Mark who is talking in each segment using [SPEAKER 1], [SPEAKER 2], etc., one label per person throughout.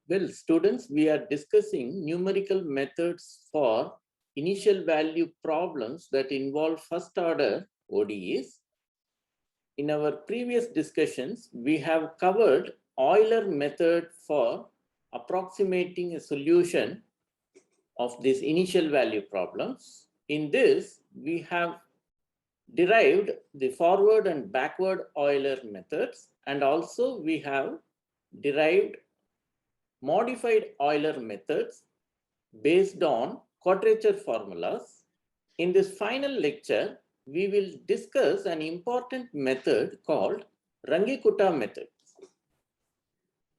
[SPEAKER 1] Well, students, we are discussing numerical methods for initial value problems that involve first order ODEs. In our previous discussions, we have covered Euler method for approximating a solution of these initial value problems. In this, we have derived the forward and backward Euler methods, and also we have derived modified Euler methods based on quadrature formulas. In this final lecture, we will discuss an important method called Rangikuta Method.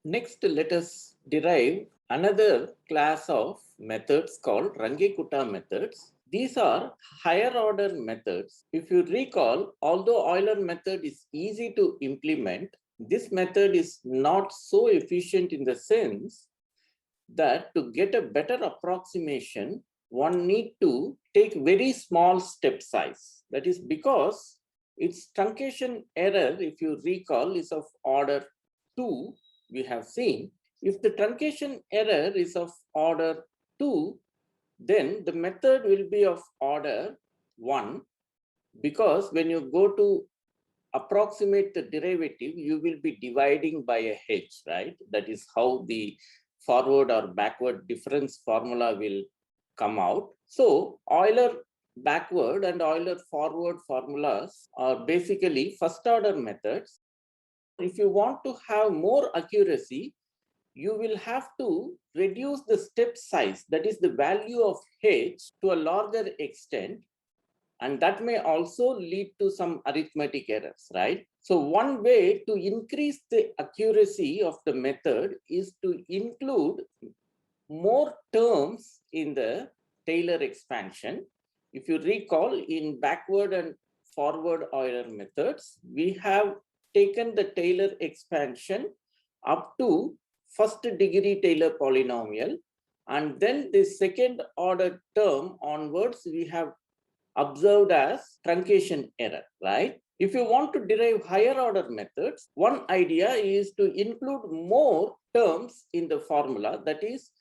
[SPEAKER 1] Next, let us derive another class of methods called Rangikuta methods. These are higher order methods. If you recall, although Euler method is easy to implement, this method is not so efficient in the sense that to get a better approximation, one need to take very small step size. That is because its truncation error, if you recall, is of order 2, we have seen. If the truncation error is of order 2, then the method will be of order 1, because when you go to approximate the derivative, you will be dividing by a h, right? That is how the forward or backward difference formula will come out. So Euler backward and Euler forward formulas are basically first order methods. If you want to have more accuracy, you will have to reduce the step size, that is the value of h, to a larger extent. And that may also lead to some arithmetic errors, right? So one way to increase the accuracy of the method is to include more terms in the Taylor expansion. If you recall, in backward and forward Euler methods, we have taken the Taylor expansion up to first degree Taylor polynomial, and then the second order term onwards we have observed as truncation error, right? If you want to derive higher order methods, one idea is to include more terms in the formula, that is,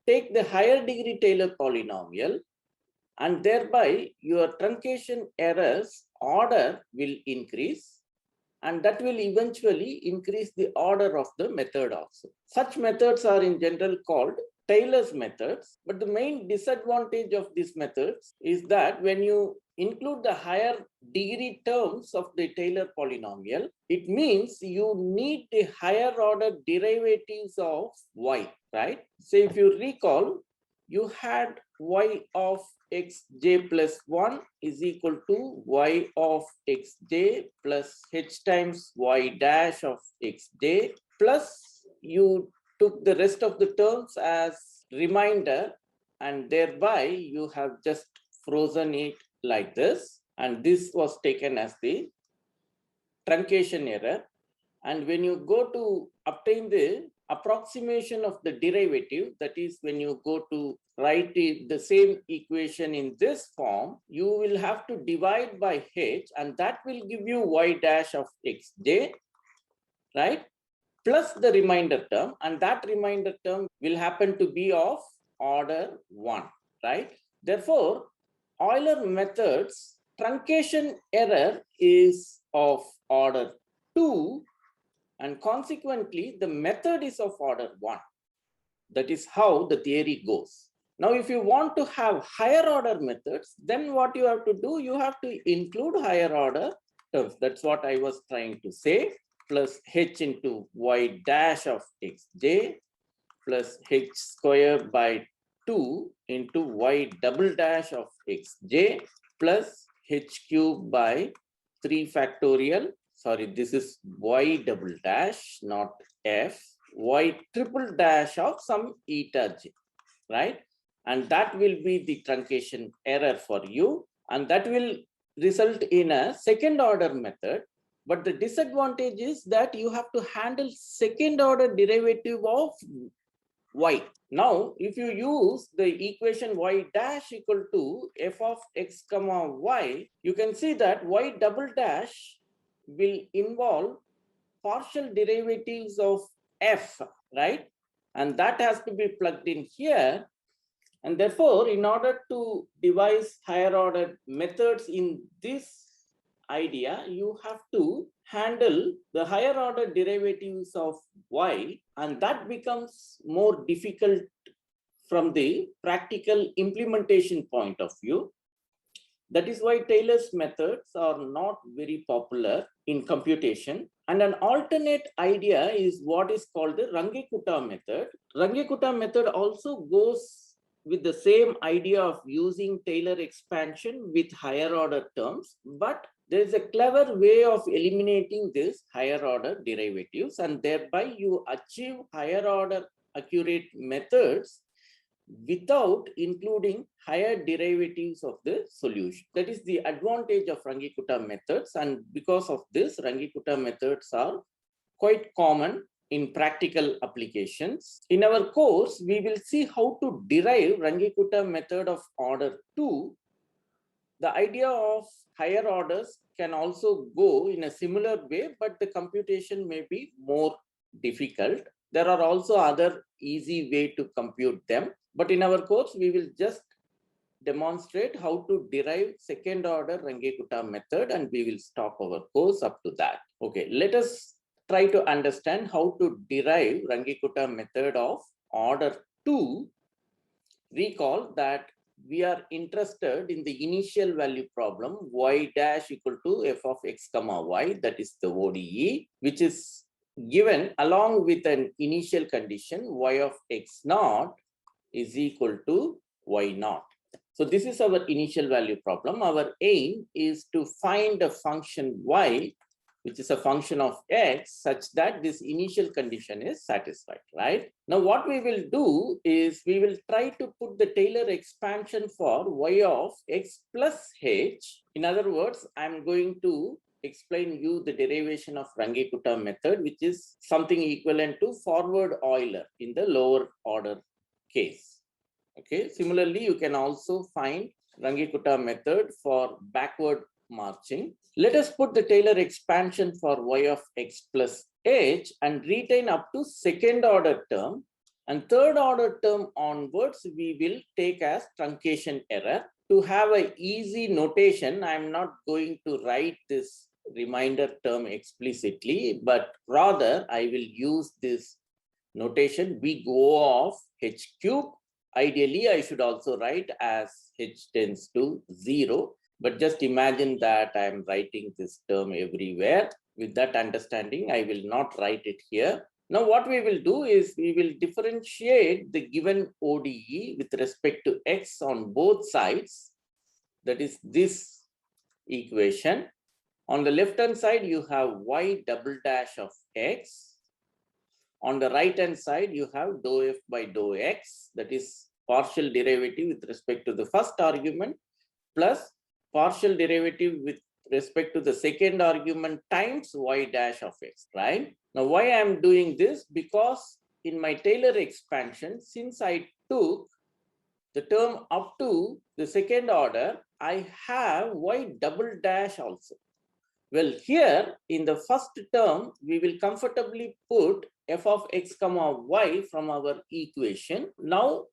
[SPEAKER 1] take the higher degree Taylor polynomial, and thereby your truncation errors order will increase, and that will eventually increase the order of the method also. Such methods are in general called Taylor's methods, but the main disadvantage of these methods is that when you include the higher degree terms of the Taylor polynomial, it means you need the higher order derivatives of y, right? So if you recall, you had y of xj plus 1 is equal to y of xj plus h times y dash of xj, plus you took the rest of the terms as remainder, and thereby you have just frozen it like this, and this was taken as the truncation error. And when you go to obtain the approximation of the derivative, that is when you go to write it, the same equation in this form, you will have to divide by h, and that will give you y dash of xj, right? Plus the remainder term, and that remainder term will happen to be of order 1, right? Therefore, Euler method's truncation error is of order 2, and consequently, the method is of order 1. That is how the theory goes. Now, if you want to have higher order methods, then what you have to do, you have to include higher order terms. That's what I was trying to say. Plus h into y dash of xj plus h squared by 2 into y double dash of xj plus h cube by 3 factorial. Sorry, this is y double dash, not f, y triple dash of some eta j, right? And that will be the truncation error for you, and that will result in a second order method. But the disadvantage is that you have to handle second order derivative of y. Now, if you use the equation y dash equal to f of x comma y, you can see that y double dash will involve partial derivatives of f, right? and that has to be plugged in here. And therefore, in order to devise higher order methods in this idea, you have to handle the higher order derivatives of y, and that becomes more difficult from the practical implementation point of view. That is why Taylor's methods are not very popular in computation. And an alternate idea is what is called the Rangikuta method. Rangikuta method also goes with the same idea of using Taylor expansion with higher order terms, but there is a clever way of eliminating this higher order derivatives, and thereby you achieve higher order accurate methods without including higher derivatives of the solution. That is the advantage of Rangikuta methods, and because of this, Rangikuta methods are quite common in practical applications. In our course, we will see how to derive Rangikuta method of order 2. The idea of higher orders can also go in a similar way, but the computation may be more difficult. There are also other easy way to compute them. But in our course, we will just demonstrate how to derive second order Rangikuta method, and we will stop our course up to that. Okay, let us try to understand how to derive Rangikuta method of order 2. Recall that we are interested in the initial value problem y dash equal to f of x comma y, that is the ODE, which is given along with an initial condition y of x naught is equal to y naught. So this is our initial value problem. Our aim is to find a function y, which is a function of x, such that this initial condition is satisfied, right? Now, what we will do is we will try to put the Taylor expansion for y of x plus h. In other words, I'm going to explain you the derivation of Rangikuta method, which is something equivalent to forward Euler in the lower order case. Okay, similarly, you can also find Rangikuta method for backward marching. Let us put the Taylor expansion for y of x plus h and retain up to second order term, and third order term onwards we will take as truncation error. To have an easy notation, I am not going to write this remainder term explicitly, but rather I will use this notation big O of h cube. Ideally, I should also write as h tends to 0. But just imagine that I am writing this term everywhere. With that understanding, I will not write it here. Now, what we will do is we will differentiate the given ODE with respect to x on both sides. That is this equation. On the left-hand side, you have y double dash of x. On the right-hand side, you have dou f by dou x. That is partial derivative with respect to the first argument plus partial derivative with respect to the second argument times y dash of x, right? Now, why I am doing this? Because in my Taylor expansion, since I took the term up to the second order, I have y double dash also. Well, here in the first term, we will comfortably put f of x comma y from our equation. Now,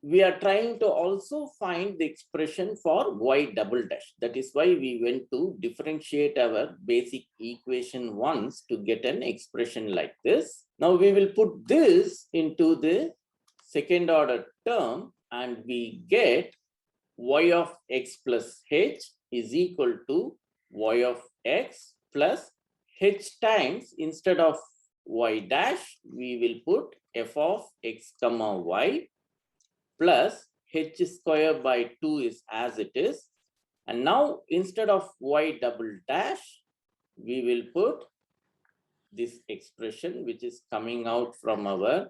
[SPEAKER 1] we are trying to also find the expression for y double dash. That is why we went to differentiate our basic equation once to get an expression like this. Now we will put this into the second order term and we get y of x plus h is equal to y of x plus h times, instead of y dash, we will put f of x comma y plus h square by 2 is as it is. And now instead of y double dash, we will put this expression which is coming out from our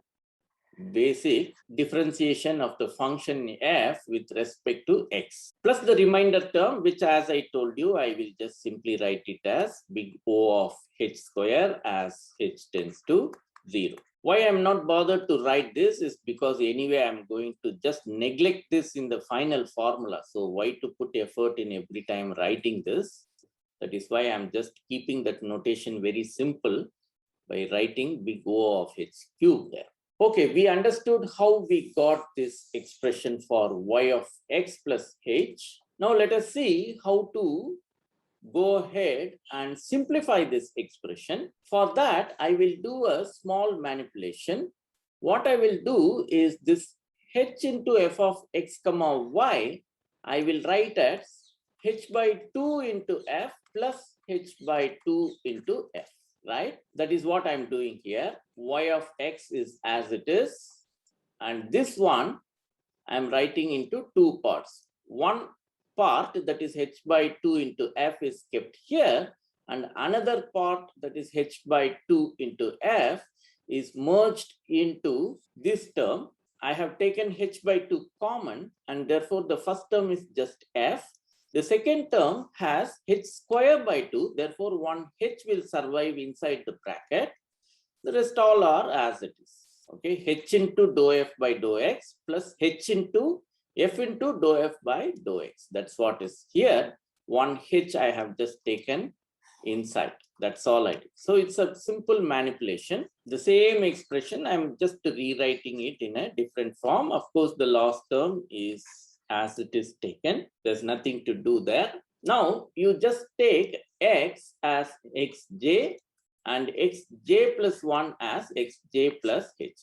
[SPEAKER 1] basic differentiation of the function f with respect to x, plus the remainder term, which, as I told you, I will just simply write it as big O of h square as h tends to 0. Why I'm not bothered to write this is because anyway I'm going to just neglect this in the final formula. So why to put effort in every time writing this? That is why I'm just keeping that notation very simple by writing big O of h cube there. Okay, we understood how we got this expression for y of x plus h. Now let us see how to go ahead and simplify this expression. For that, I will do a small manipulation. What I will do is this h into f of x comma y, I will write as h by 2 into f plus h by 2 into f, right? That is what I'm doing here. Y of x is as it is. And this one, I'm writing into two parts. One part, that is h by 2 into f, is kept here, and another part, that is h by 2 into f, is merged into this term. I have taken h by 2 common, and therefore the first term is just f. The second term has h square by 2, therefore one h will survive inside the bracket. The rest all are as it is. Okay, h into dou f by dou x plus h into f into dou f by dou x. That's what is here. One h I have just taken inside. That's all I did. So it's a simple manipulation. The same expression, I'm just rewriting it in a different form. Of course, the last term is as it is taken. There's nothing to do there. Now you just take x as xj and xj plus 1 as xj plus h.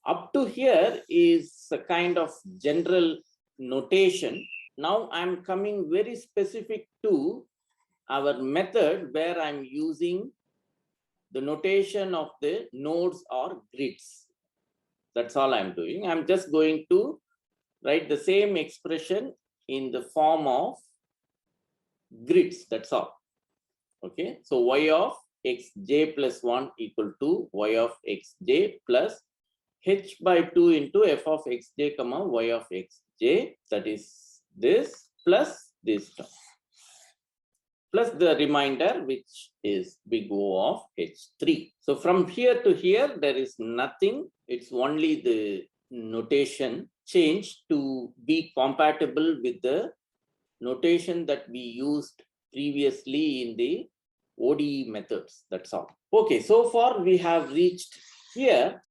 [SPEAKER 1] Up to here is a kind of general notation. Now I'm coming very specific to our method where I'm using the notation of the nodes or grids. That's all I'm doing. I'm just going to write the same expression in the form of grids. That's all. Okay, so y of xj plus 1 equal to y of xj plus h by 2 into f of xj comma y of xj, that is this, plus this term, plus the remainder, which is big O of h3. So from here to here, there is nothing. It's only the notation changed to be compatible with the notation that we used previously in the ODE methods. That's all. Okay, so far we have reached here.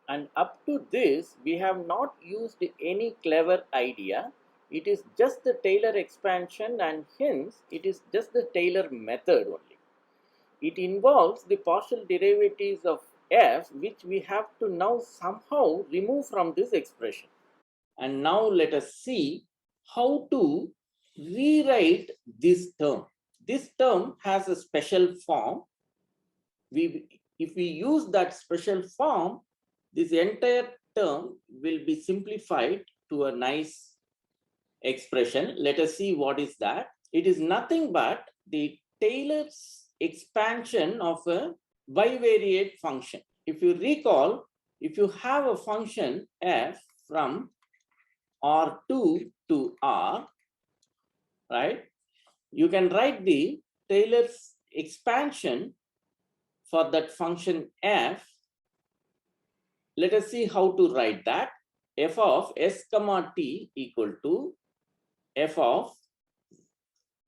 [SPEAKER 1] And up to this, we have not used any clever idea. It is just the Taylor expansion, and hence it is just the Taylor method only. It involves the partial derivatives of f, which we have to now somehow remove from this expression. And now let us see how to rewrite this term. This term has a special form. If we use that special form, this entire term will be simplified to a nice expression. Let us see what is that. It is nothing but the Taylor's expansion of a bivariate function. If you recall, if you have a function f from R2 to R, right, you can write the Taylor's expansion for that function f. Let us see how to write that. F of s comma t equal to f of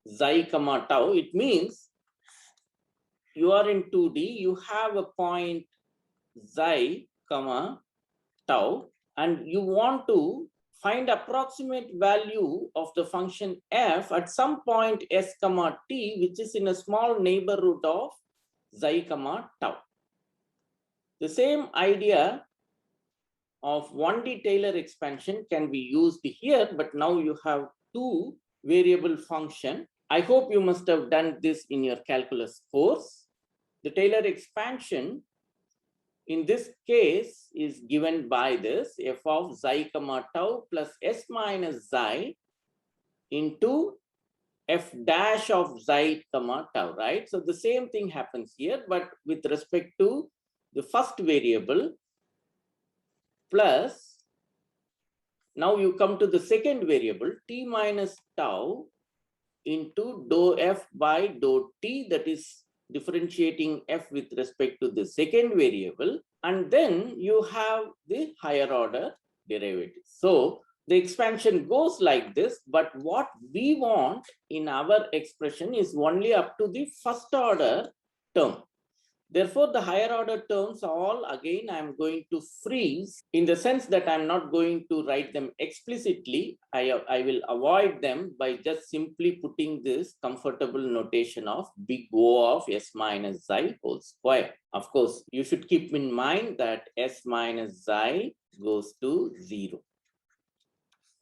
[SPEAKER 1] xi comma tau. It means you are in 2D, you have a point xi comma tau, and you want to find approximate value of the function f at some point s comma t, which is in a small neighborhood of xi comma tau. The same idea of 1D Taylor expansion can be used here, but now you have two variable function. I hope you must have done this in your calculus course. The Taylor expansion in this case is given by this f of xi comma tau plus s minus xi into f dash of xi comma tau, right? So the same thing happens here, but with respect to the first variable, plus now you come to the second variable t minus tau into dou f by dou t, that is differentiating f with respect to the second variable, and then you have the higher order derivative. So the expansion goes like this, but what we want in our expression is only up to the first order term. Therefore, the higher order terms all again I'm going to freeze in the sense that I'm not going to write them explicitly. I will avoid them by just simply putting this comfortable notation of big O of S minus xi whole square. Of course, you should keep in mind that S minus xi goes to 0.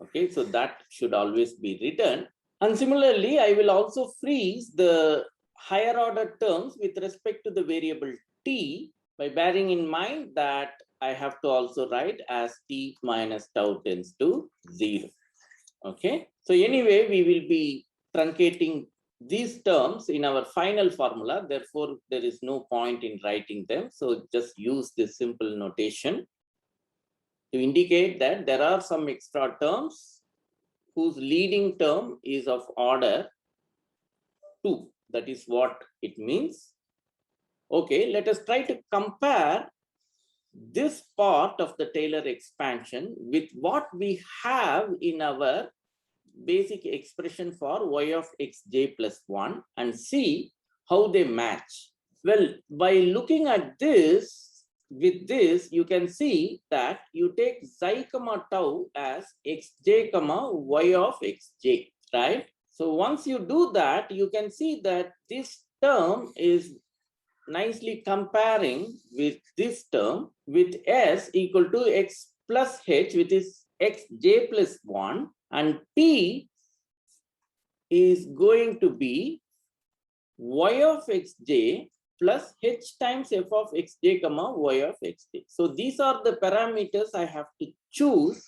[SPEAKER 1] Okay, so that should always be written. And similarly, I will also freeze the higher order terms with respect to the variable t by bearing in mind that I have to also write as t minus tau tends to 0. Okay, so anyway, we will be truncating these terms in our final formula. Therefore, there is no point in writing them. So just use this simple notation to indicate that there are some extra terms whose leading term is of order 2. That is what it means. Okay, let us try to compare this part of the Taylor expansion with what we have in our basic expression for y of xj plus 1 and see how they match. Well, by looking at this, with this, you can see that you take xi comma tau as xj comma y of xj, right? So once you do that, you can see that this term is nicely comparing with this term with s equal to x plus h, which is xj plus 1, and t is going to be y of xj plus h times f of xj comma y of xj. So these are the parameters I have to choose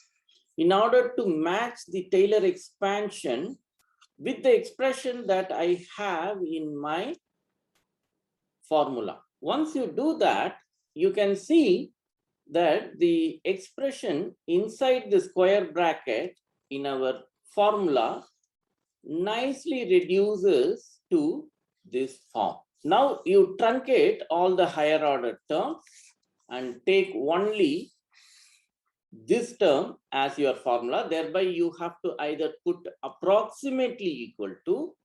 [SPEAKER 1] in order to match the Taylor expansion with the expression that I have in my formula. Once you do that, you can see that the expression inside the square bracket in our formula nicely reduces to this form. Now you truncate all the higher order terms and take only this term as your formula. Thereby you have to either put approximately equal to,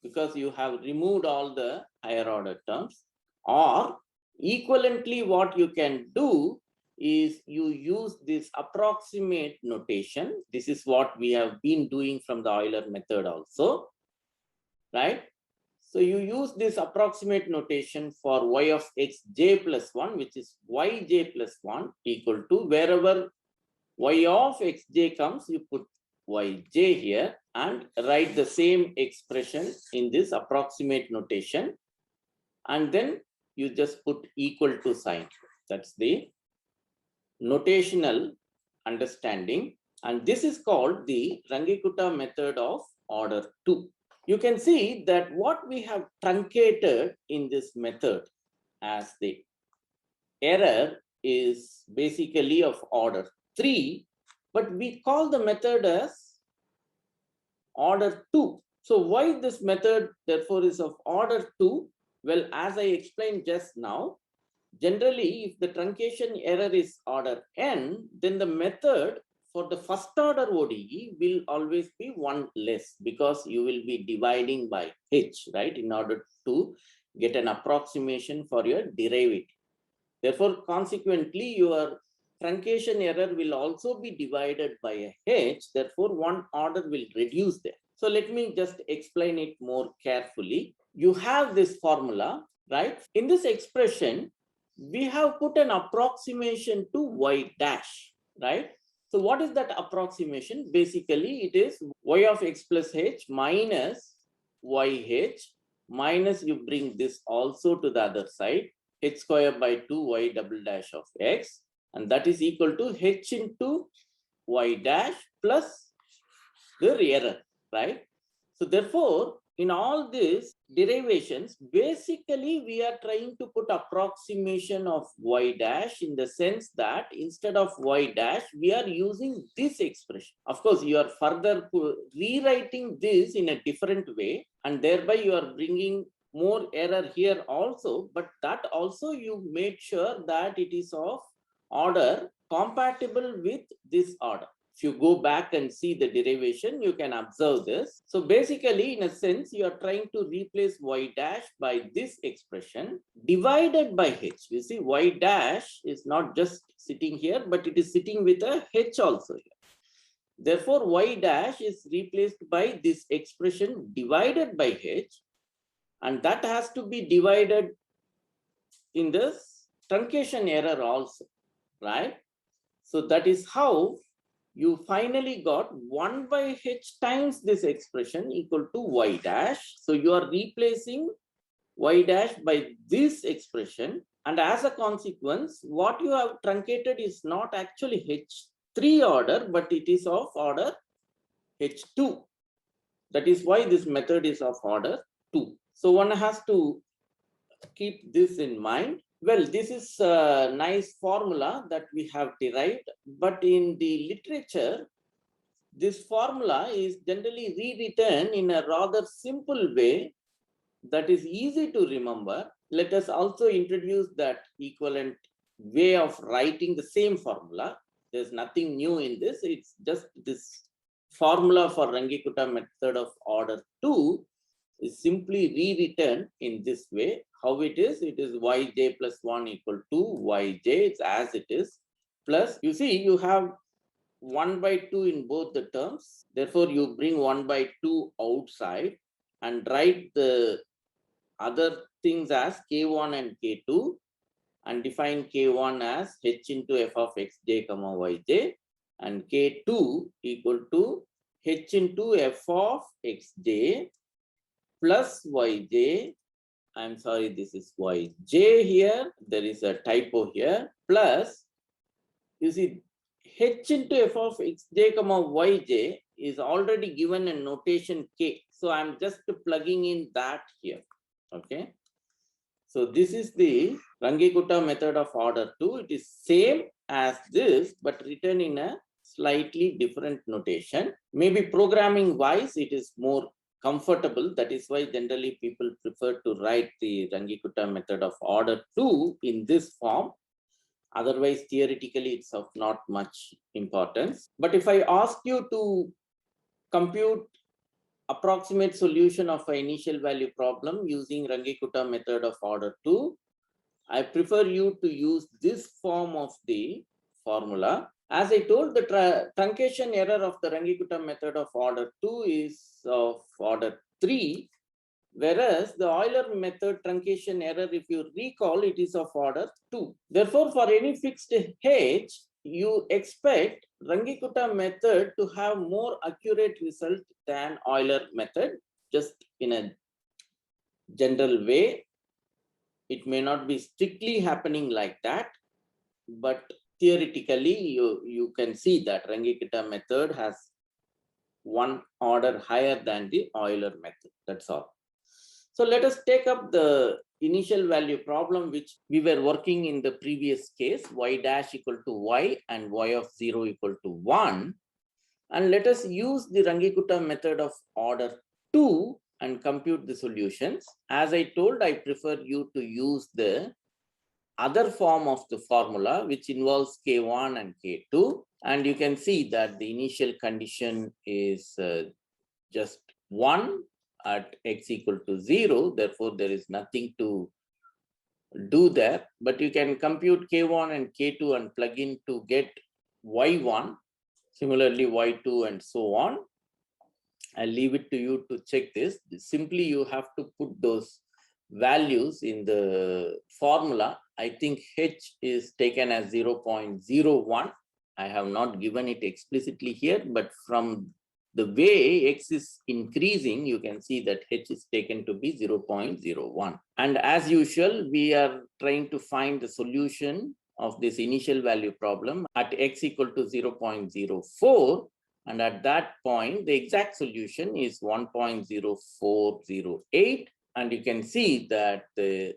[SPEAKER 1] because you have removed all the higher order terms, or equivalently what you can do is you use this approximate notation. This is what we have been doing from the Euler method also, right? So you use this approximate notation for y of xj plus 1, which is yj plus 1 equal to, wherever y of xj comes, you put yj here and write the same expression in this approximate notation. And then you just put equal to sign. That's the notational understanding. And this is called the Rangikuta method of order 2. You can see that what we have truncated in this method as the error is basically of order 3, but we call the method as order 2. So why this method therefore is of order 2? Well, as I explained just now, generally if the truncation error is order n, then the method for the first order ODE will always be 1 less, because you will be dividing by h, right, in order to get an approximation for your derivative. Therefore, consequently, your truncation error will also be divided by a h. Therefore, 1 order will reduce there. So let me just explain it more carefully. You have this formula, right? In this expression, we have put an approximation to y dash, right? So what is that approximation? Basically, it is y of x plus h minus yh minus, you bring this also to the other side, h square by 2 y double dash of x, and that is equal to h into y dash plus the error, right? So therefore, in all these derivations, basically we are trying to put approximation of y dash in the sense that instead of y dash, we are using this expression. Of course, you are further rewriting this in a different way, and thereby you are bringing more error here also, but that also you made sure that it is of order compatible with this order. If you go back and see the derivation, you can observe this. So basically, in a sense, you are trying to replace y dash by this expression divided by h. You see, y dash is not just sitting here, but it is sitting with a h also here. Therefore, y dash is replaced by this expression divided by h, and that has to be divided in this truncation error also, right? So that is how you finally got 1 by h times this expression equal to y dash. So you are replacing y dash by this expression, and as a consequence, what you have truncated is not actually h3 order, but it is of order h2. That is why this method is of order 2. So one has to keep this in mind. Well, this is a nice formula that we have derived, but in the literature, this formula is generally rewritten in a rather simple way that is easy to remember. Let us also introduce that equivalent way of writing the same formula. There's nothing new in this. It's just this formula for Rangikuta method of order 2 is simply rewritten in this way. How it is yj plus 1 equal to yj, it's as it is, plus, you see, you have 1 by 2 in both the terms. Therefore, you bring 1 by 2 outside and write the other things as k1 and k2 and define k1 as h into f of xj comma yj and k2 equal to h into f of xj plus yj. I'm sorry, this is yj here. There is a typo here. Plus, you see, h into f of xj comma yj is already given a notation k. So I'm just plugging in that here. Okay. So this is the Rangikuta method of order 2. It is same as this, but written in a slightly different notation. Maybe programming wise, it is more comfortable. That is why generally people prefer to write the Rangikuta method of order 2 in this form. Otherwise, theoretically, it's of not much importance. But if I ask you to compute approximate solution of an initial value problem using Rangikuta method of order 2, I prefer you to use this form of the formula. As I told, the truncation error of the Rangikuta method of order 2 is of order 3, whereas the Euler method truncation error, if you recall, it is of order 2. Therefore, for any fixed h, you expect Rangikuta method to have more accurate result than Euler method, just in a general way. It may not be strictly happening like that, but theoretically, you can see that Rangikuta method has one order higher than the Euler method. That's all. So let us take up the initial value problem which we were working in the previous case, y dash equal to y and y of 0 equal to 1. And let us use the Rangikuta method of order 2 and compute the solutions. As I told, I prefer you to use the other form of the formula, which involves k1 and k2. And you can see that the initial condition is just 1 at x equal to 0. Therefore, there is nothing to do there. But you can compute k1 and k2 and plug in to get y1. Similarly, y2 and so on. I'll leave it to you to check this. Simply, you have to put those values in the formula. I think h is taken as 0.01. I have not given it explicitly here, but from the way x is increasing, you can see that h is taken to be 0.01. And as usual, we are trying to find the solution of this initial value problem at x equal to 0.04. And at that point, the exact solution is 1.0408. And you can see that the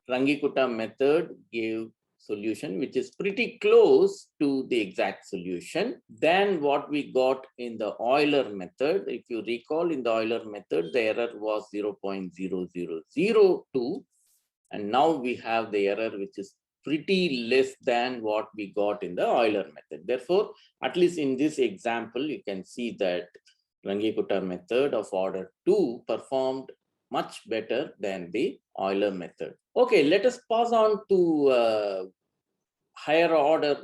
[SPEAKER 1] Rangikuta method gave solution which is pretty close to the exact solution than what we got in the Euler method. If you recall, in the Euler method, the error was 0.0002. And now we have the error which is pretty less than what we got in the Euler method. Therefore, at least in this example, you can see that Rangikuta method of order 2 performed much better than the Euler method. Okay, let us pass on to higher order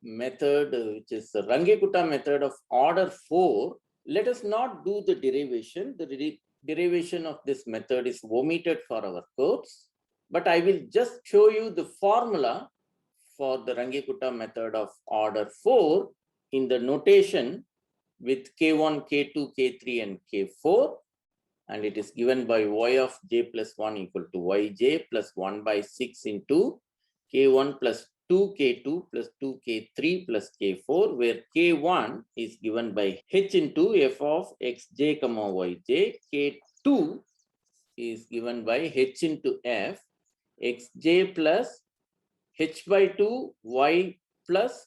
[SPEAKER 1] method, which is the Rangikuta method of order 4. Let us not do the derivation. The derivation of this method is omitted for our course, but I will just show you the formula for the Rangikuta method of order 4 in the notation with K1, K2, K3, and K4. And it is given by y of j plus 1 equal to yj plus 1 by 6 into K1 plus 2K2 plus 2K3 plus K4, where K1 is given by h into f of xj comma yj, K2 is given by h into f xj plus h by 2 y plus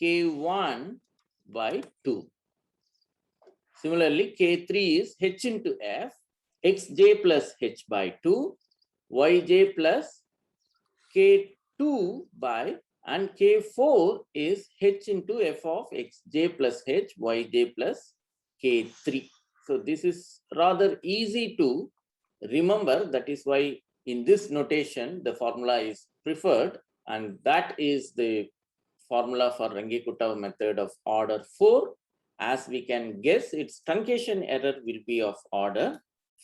[SPEAKER 1] K1 by 2. Similarly, K3 is h into f xj plus h by 2 yj plus K2 by, and K4 is h into f of xj plus h yj plus K3. So this is rather easy to remember. That is why in this notation the formula is preferred, and that is the formula for Rangikuta method of order 4. As we can guess, its truncation error will be of order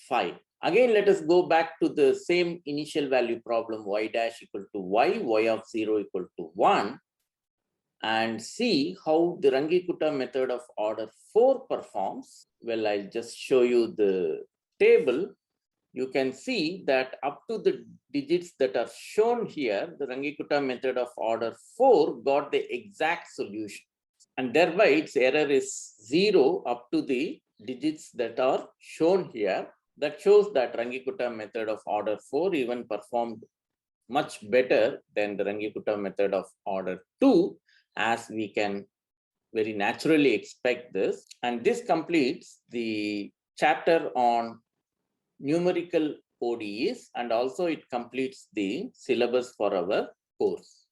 [SPEAKER 1] 5. Again, let us go back to the same initial value problem, y dash equal to y, y of 0 equal to 1, and see how the Rangikuta method of order 4 performs. Well, I'll just show you the table. You can see that up to the digits that are shown here, the Rangikuta method of order 4 got the exact solution. And thereby its error is 0 up to the digits that are shown here. That shows that Rangikuta method of order 4 even performed much better than the Rangikuta method of order 2, as we can very naturally expect this. And this completes the chapter on numerical ODEs, and also it completes the syllabus for our course.